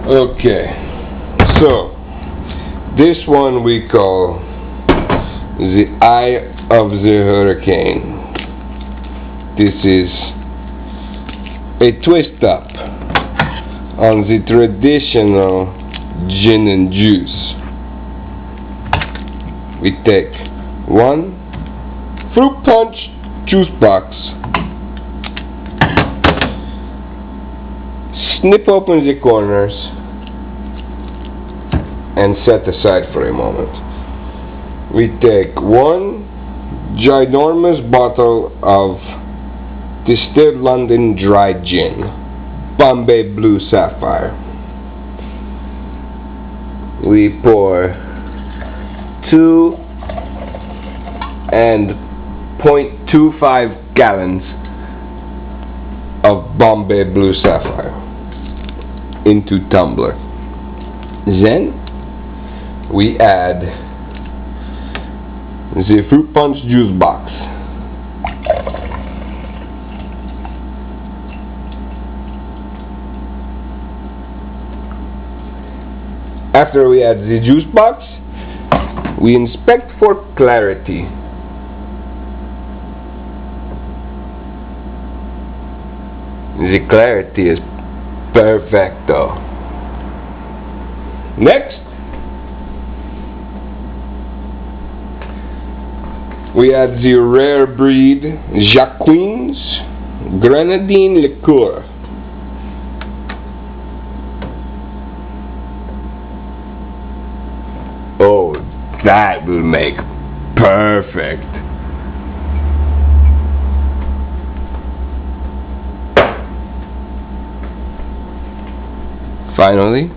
Okay, so this one we call the Eye of the Hurricane. This is a twist up on the traditional gin and juice. We take one fruit punch juice box, snip open the corners, and set aside for a moment. We take one ginormous bottle of distilled London dry gin, Bombay Blue Sapphire. We pour 2 and 0.25 gallons of Bombay Blue Sapphire into tumbler. Then we add the fruit punch juice box. After we add the juice box, we inspect for clarity. The clarity is perfecto. Next, we add the rare breed Jacquin's Grenadine Liqueur. Oh, that will make perfect. Finally,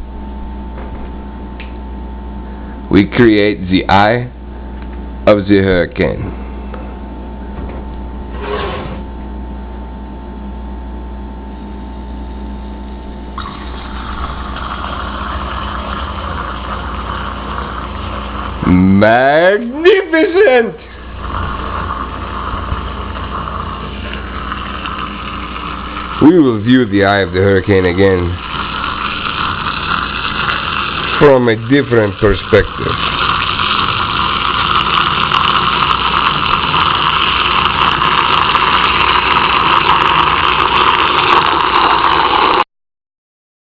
we create the Eye of the Hurricane. Magnificent! We will view the Eye of the Hurricane again from a different perspective.